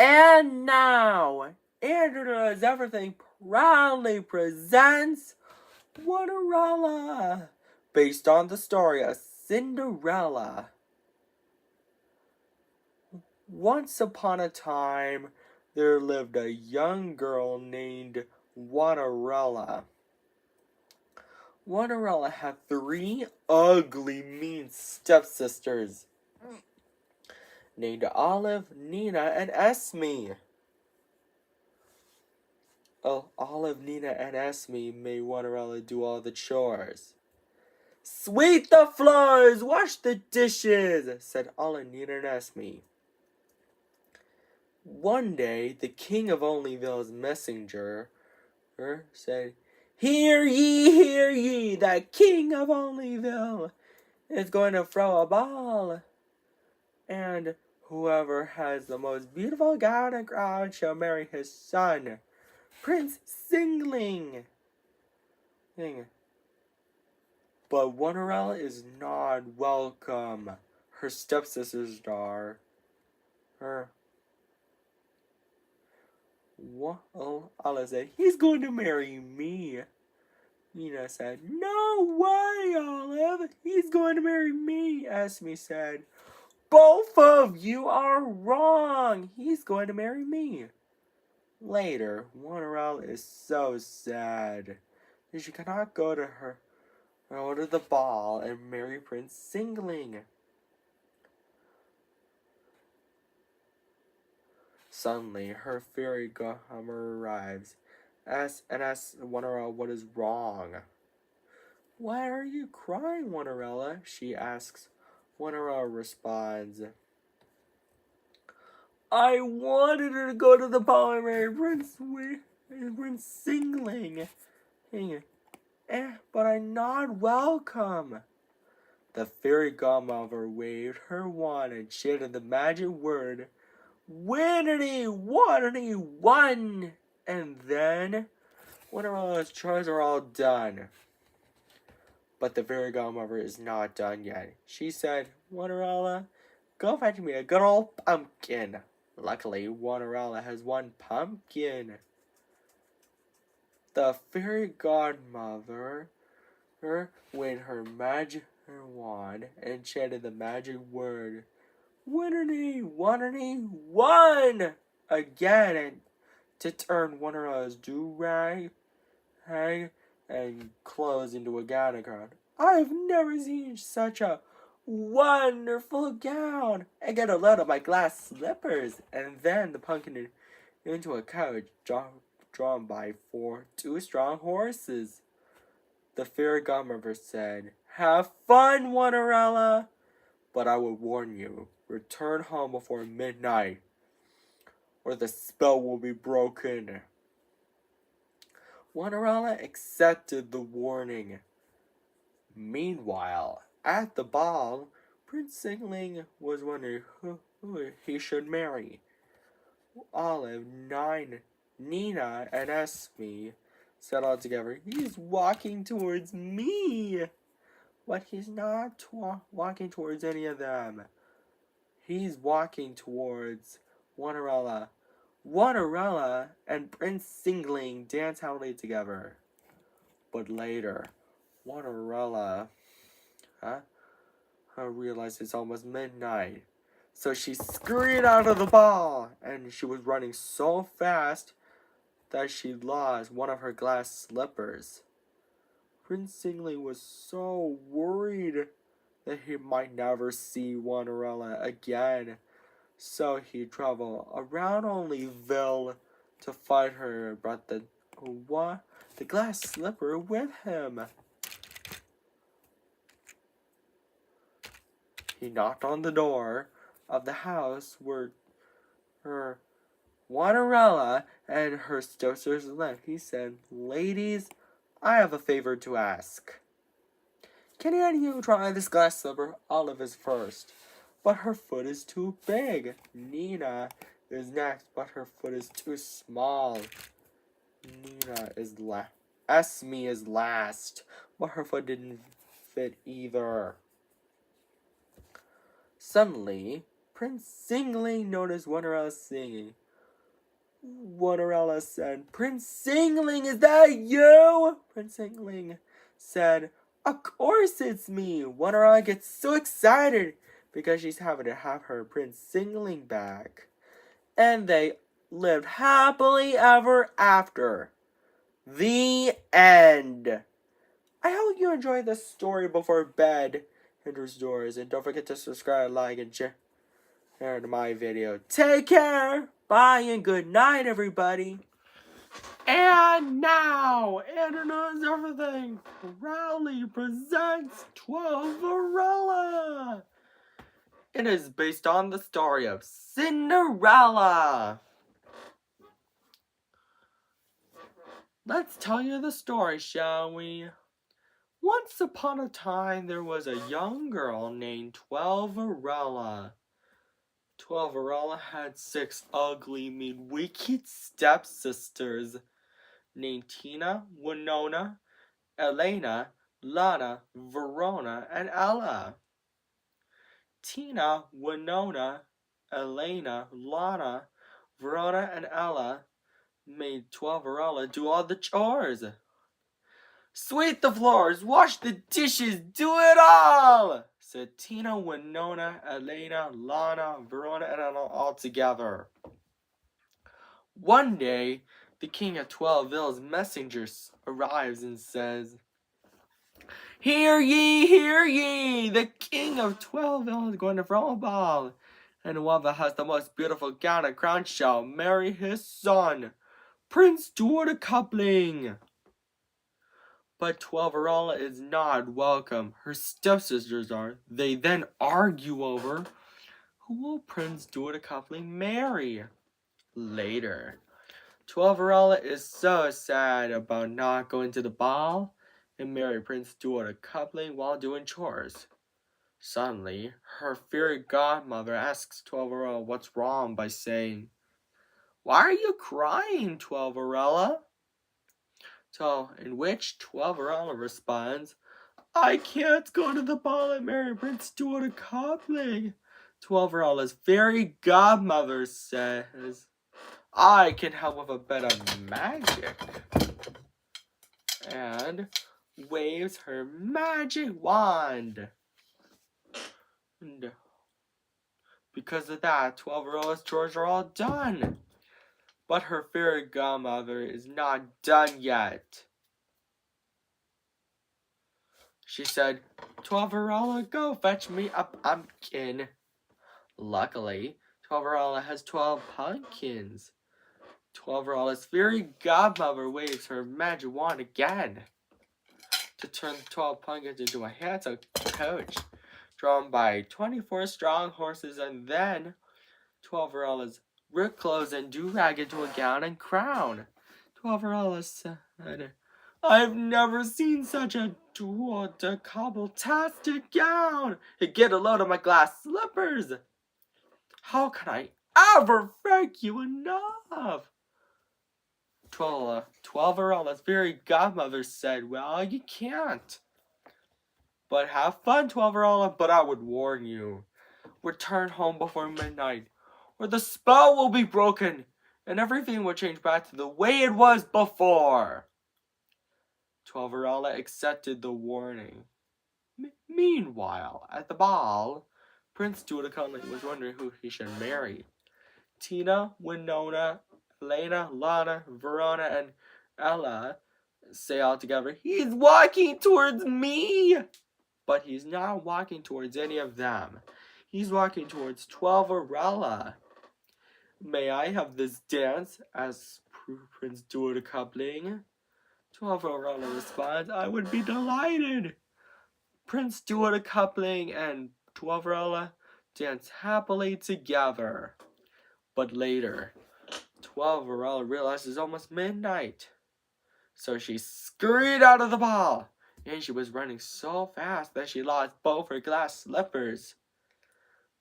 And now, Andrew Does Everything proudly presents Cinderella, based on the story of Cinderella. Once upon a time, there lived a young girl named Cinderella. Cinderella had 3 ugly, mean stepsisters named Olive, Nina, and Esme. Olive, Nina, and Esme made Cinderella do all the chores. "Sweep the floors, wash the dishes," said Olive, Nina, and Esme. One day, the king of Onlyville's messenger said, hear ye, the king of Onlyville is going to throw a ball. And whoever has the most beautiful gown and crown shall marry his son, Prince Singling. But Cinderella is not welcome. Her stepsisters are. Olive said, he's going to marry me. Nina said, no way, Olive. He's going to marry me. Esme said, both of you are wrong. He's going to marry me. Later, Cinderella is so sad that she cannot go to the ball and marry Prince Singling. Suddenly, her fairy godmother arrives and asks Cinderella what is wrong. Why are you crying, Cinderella? She asks. Cinderella responds, I wanted her to go to the ball and marry Prince Singling, but I'm not welcome. The fairy godmother waved her wand and chanted the magic word, Winnity, Waterity, one! And then, Cinderella's chores are all done. But the fairy godmother is not done yet. She said, Cinderella, go fetch me a good old pumpkin. Luckily, Cinderella has one pumpkin. The fairy godmother waved her magic wand and chanted the magic word, Winnity, Waterity, one! Again, and to turn Cinderella's do-rag and clothes into a gown. I've never seen such a wonderful gown. I get a load of my glass slippers, and then the pumpkin into a carriage drawn by 2 strong horses. The fairy godmother said, have fun, Cinderella, but I will warn you, return home before midnight, or the spell will be broken. Cinderella accepted the warning. Meanwhile, at the ball, Prince Singling was wondering who he should marry. Olive, Nina, and Esme said all together, he's walking towards me. But he's not walking towards any of them. He's walking towards Cinderella. Cinderella and Prince Singling dance happily together. But later, Cinderella realized it's almost midnight. So she scurried out of the ball, and she was running so fast that she lost one of her glass slippers. Prince Singling was so worried that he might never see Cinderella again. So he traveled around Onlyville to find her and brought the glass slipper with him. He knocked on the door of the house where her Cinderella and her stepsisters lived. He said, ladies, I have a favor to ask. Can any of you try this glass slipper? Olive is first, but her foot is too big. Nina is next, but her foot is too small. Esme is last, but her foot didn't fit either. Suddenly, Prince Singling noticed Cinderella singing. Cinderella said, Prince Singling, is that you? Prince Singling said, of course it's me. Cinderella gets so excited because she's having to have her Prince Singling back. And they lived happily ever after. The end. I hope you enjoyed this story before bed enters doors. And don't forget to subscribe, like, and share to my video. Take care. Bye and good night, everybody. And now, Anna knows everything. Crowley presents Cinderella. It is based on the story of Cinderella. Let's tell you the story, shall we? Once upon a time, there was a young girl named Cinderella. Cinderella had 6 ugly, mean, wicked stepsisters named Tina, Winona, Elena, Lana, Verona, and Ella. Tina, Winona, Elena, Lana, Verona, and Ella made Cinderella do all the chores. Sweep the floors, wash the dishes, do it all! Said Tina, Winona, Elena, Lana, Verona, and Ella all together. One day, the king of Twelville's messengers arrives and says, hear ye, the king of Twelville is going to throw a ball, and whoever has the most beautiful gown and crown shall marry his son, Prince Dodecagonal. But Cinderella is not welcome. Her stepsisters are. They then argue over who will Prince Dodecagonal marry. Later, Cinderella is so sad about not going to the ball and marry Prince Dodecagonal while doing chores. Suddenly, her fairy godmother asks Cinderella what's wrong by saying, why are you crying, Cinderella? So, in which Cinderella responds, I can't go to the ball and marry Prince Dodecagonal. Cinderella's fairy godmother says, I can help with a bit of magic. And waves her magic wand. And because of that, Cinderella's chores are all done. But her fairy godmother is not done yet. She said, Cinderella, go fetch me a pumpkin. Luckily, Cinderella has 12 pumpkins. Cinderella's fairy godmother waves her magic wand again to turn the 12 pumpkins into a handsome coach drawn by 24 strong horses, and then Cinderella's ripped clothes and do-rag into a gown and crown. Cinderella said, I've never seen such a Dodecagonal-tastic gown. Hey, get a load of my glass slippers. How can I ever thank you enough? Cinderella's fairy godmother said, well, you can't. But have fun, Cinderella, but I would warn you. Return home before midnight, or the spell will be broken, and everything will change back to the way it was before. Cinderella accepted the warning. Meanwhile, at the ball, Prince Dodecagonal was wondering who he should marry. Tina, Winona, Elena, Lana, Verona, and Ella say all together, he's walking towards me! But he's not walking towards any of them. He's walking towards Cinderella. May I have this dance? Asks Prince Dodecagonal. Cinderella responds, I would be delighted. Prince Dodecagonal and Cinderella dance happily together. But later, Cinderella realizes it's almost midnight. So she scurried out of the ball, and she was running so fast that she lost both her glass slippers.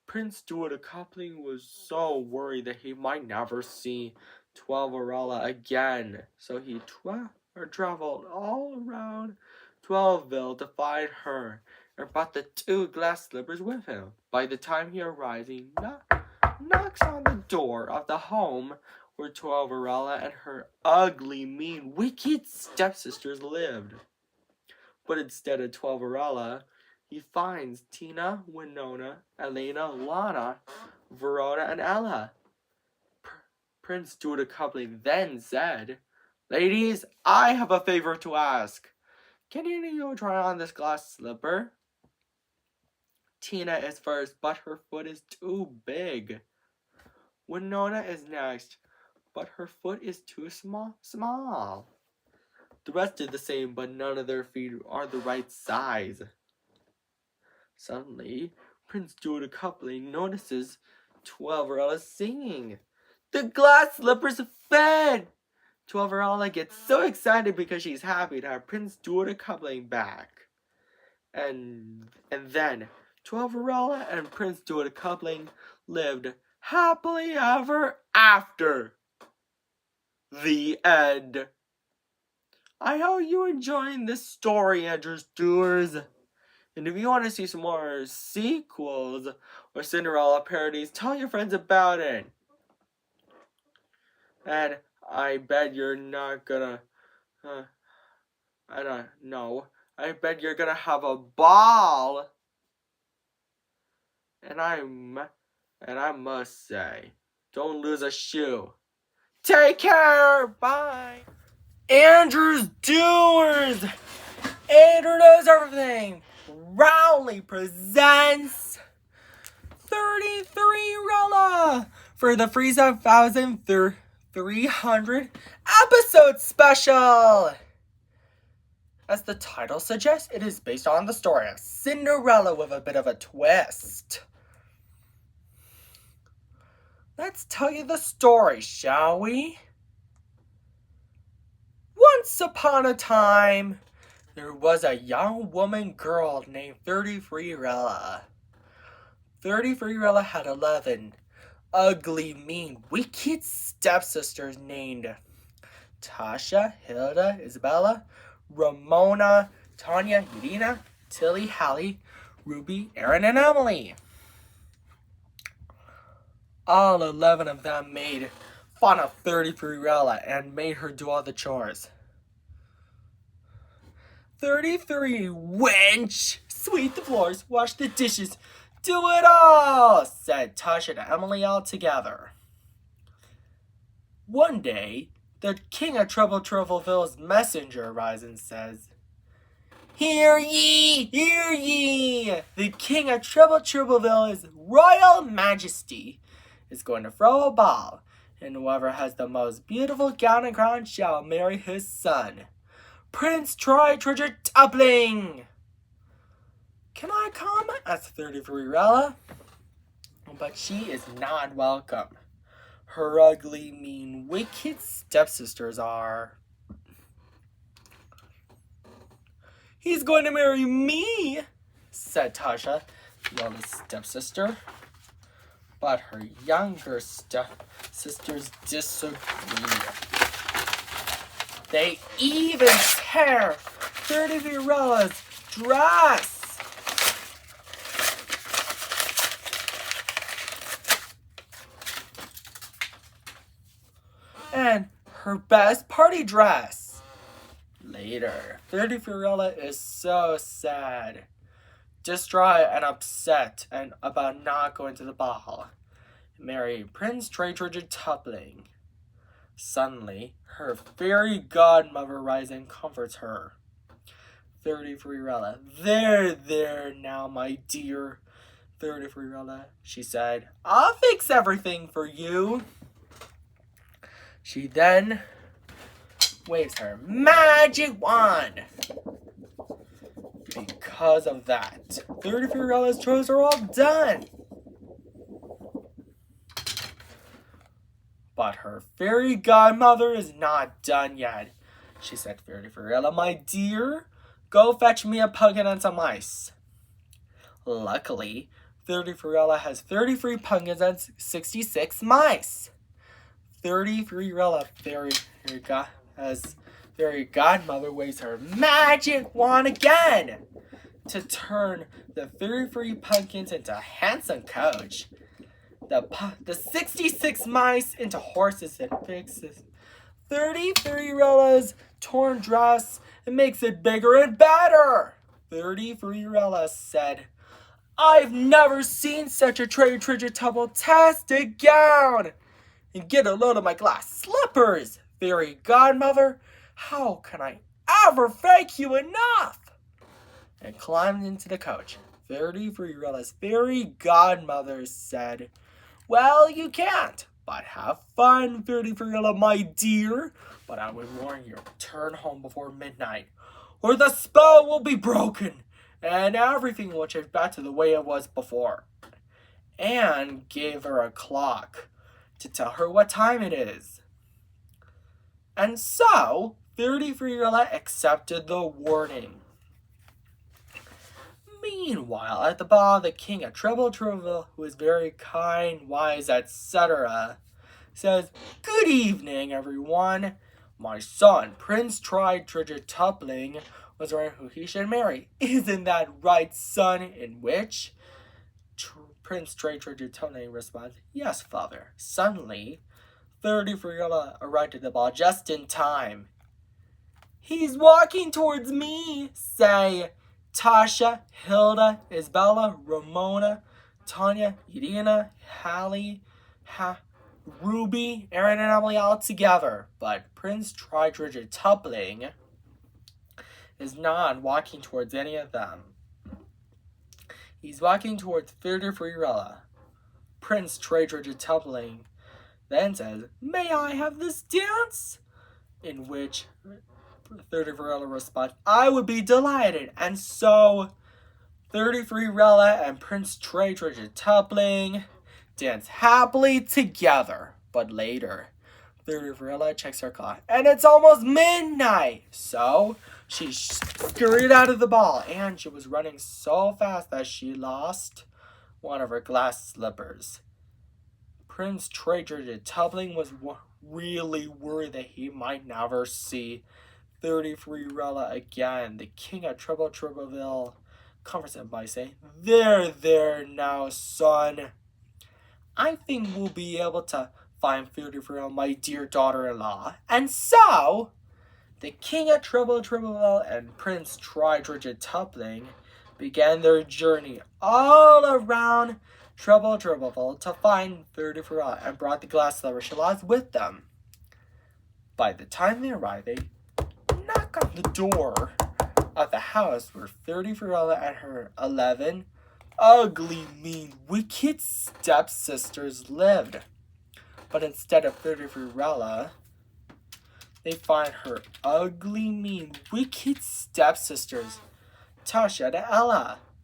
Prince Dodecagonal was so worried that he might never see Cinderella again. So he traveled all around Twelville to find her and brought the 2 glass slippers with him. By the time he arrives, he knocks on the door of the home where Cinderella and her ugly, mean, wicked stepsisters lived. But instead of Cinderella, he finds Tina, Winona, Elena, Lana, Verona, and Ella. Prince Dodecagonal then said, "Ladies, I have a favor to ask. Can any of you try on this glass slipper?" Tina is first, but her foot is too big. Winona is next, but her foot is too small. The rest are the same, but none of their feet are the right size. Suddenly, Prince Dodecagonal notices Cinderella singing. The glass slippers fit! Cinderella gets so excited because she's happy to have Prince Dodecagonal back. And then Cinderella and Prince Dodecagonal lived happily ever after. The end. I hope you enjoying this story, Andrews Doers. And if you want to see some more sequels or Cinderella parodies, tell your friends about it. And I bet you're not gonna, I don't know. I bet you're gonna have a ball. And I must say, don't lose a shoe. Take care. Bye. Andrews Doers. Andrew Knows Everything proudly presents 33rella for the 3,300 episode special. As the title suggests, it is based on the story of Cinderella with a bit of a twist. Let's tell you the story, shall we? Once upon a time, there was a young woman girl named 33rella. 33rella had 11 ugly, mean, wicked stepsisters named Tasha, Hilda, Isabella, Ramona, Tanya, Irina, Tilly, Hallie, Ruby, Erin, and Emily. All 11 of them made fun of 33rella and made her do all the chores. 33, wench! Sweep the floors, wash the dishes, do it all, said Tasha and Emily all together. One day, the king of Troubleville's messenger arrives and says, "Hear ye, hear ye! The king of Troubleville, his royal majesty, is going to throw a ball, and whoever has the most beautiful gown and crown shall marry his son, Prince Dodecagonal. Can I come?" asked 33rella. But she is not welcome. Her ugly, mean, wicked stepsisters are. "He's going to marry me," said Tasha, the oldest stepsister. But her younger stepsisters disagree. They even tear 33rella's dress. And her best party dress. Later, 33rella is so sad, distraught and upset and about not going to the ball, marrying Prince Dodecagonal. Suddenly, her fairy godmother rises and comforts her. 33rella, there now, my dear 33rella, she said. "I'll fix everything for you." She then waves her magic wand. Because of that, 33rella's chores are all done. But her fairy godmother is not done yet. She said, "33rella, my dear, go fetch me a pumpkin and some ice." Luckily, 33rella has 33 pumpkins and 66 mice. 33rella, fairy godmother waves her magic wand again to turn the 33 pumpkins into a handsome coach. the 66 mice into horses and fixes 33rella's torn dress and makes it bigger and better. 33rella said, I've never seen such a trigetabletastic gown. And get a load of my glass slippers, fairy godmother. How can I ever thank you enough? And climbed into the coach. 33rella's fairy godmother said, well, you can't, but have fun, 33rella, my dear. But I would warn you, return home before midnight, or the spell will be broken, and everything will change back to the way it was before. And gave her a clock to tell her what time it is. And so, 33rella accepted the warning. Meanwhile, at the ball, the king of Troubleville, who is very kind, wise, etc., says, good evening, everyone. My son, Prince Trigetupling, was wondering who he should marry. Isn't that right, son? In which Prince Trigetupling responds, yes, father. Suddenly, 33rella arrived at the ball just in time. He's walking towards me, say Tasha, Hilda, Isabella, Ramona, Tanya, Irina, Hallie, Ruby, Aaron, and Emily all together. But Prince Trigetupling is not walking towards any of them. He's walking towards 33rella. Prince Trigetupling then says, may I have this dance? In which 33rella responds, I would be delighted. And so 33rella and Prince Trigetupling dance happily together. But later, 33rella checks her clock, and it's almost midnight. So she scurried out of the ball, and she was running so fast that she lost one of her glass slippers. Prince Trigetupling was really worried that he might never see 33rella again. The king of Troubleville comforts him by saying, there now, son. I think we'll be able to find 33rella, my dear daughter-in-law. And so, the king of Troubleville and Prince Trigetupling began their journey all around Troubleville to find 33rella and brought the glass slipper she lost with them. By the time they arrived, they knock on the door of the house where 33rella and her 11 ugly, mean, wicked stepsisters lived. But instead of 33rella, they find her ugly, mean, wicked stepsisters, Tasha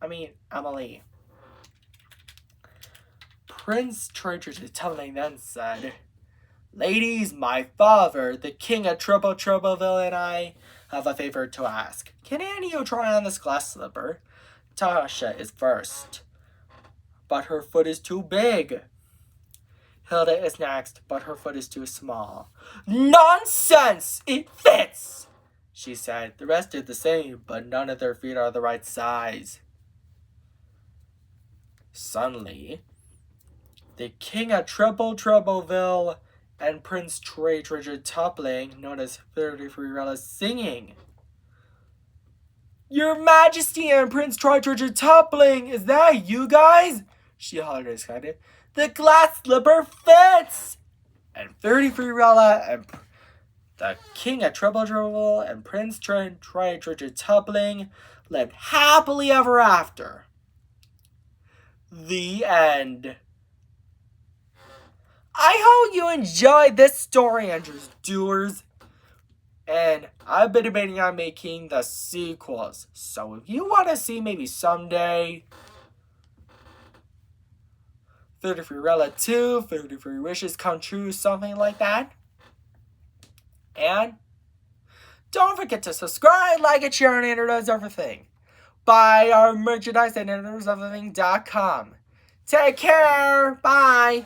and Emily. Prince Trigetupling then said, ladies, my father, the king of Troubleville, and I have a favor to ask. Can any of you try on this glass slipper? Tasha is first, but her foot is too big. Hilda is next, but her foot is too small. Nonsense! It fits! She said. The rest did the same, but none of their feet are the right size. Suddenly, the king of Troubleville and Prince Trigetupling noticed 33rella singing. Your Majesty and Prince Trigetupling, is that you guys? She hollered and excited. The glass slipper fits! And 33rella and the king of Troubleville and Prince Trigetupling lived happily ever after. The end. I hope you enjoyed this story, Andrews Doers. And I've been debating on making the sequels. So if you want to see maybe someday 33rella 2, 33 Wishes Come True, something like that. And don't forget to subscribe, like, and share on Andrew Does Everything. Buy our merchandise at AndrewDoesEverything.com. Take care. Bye.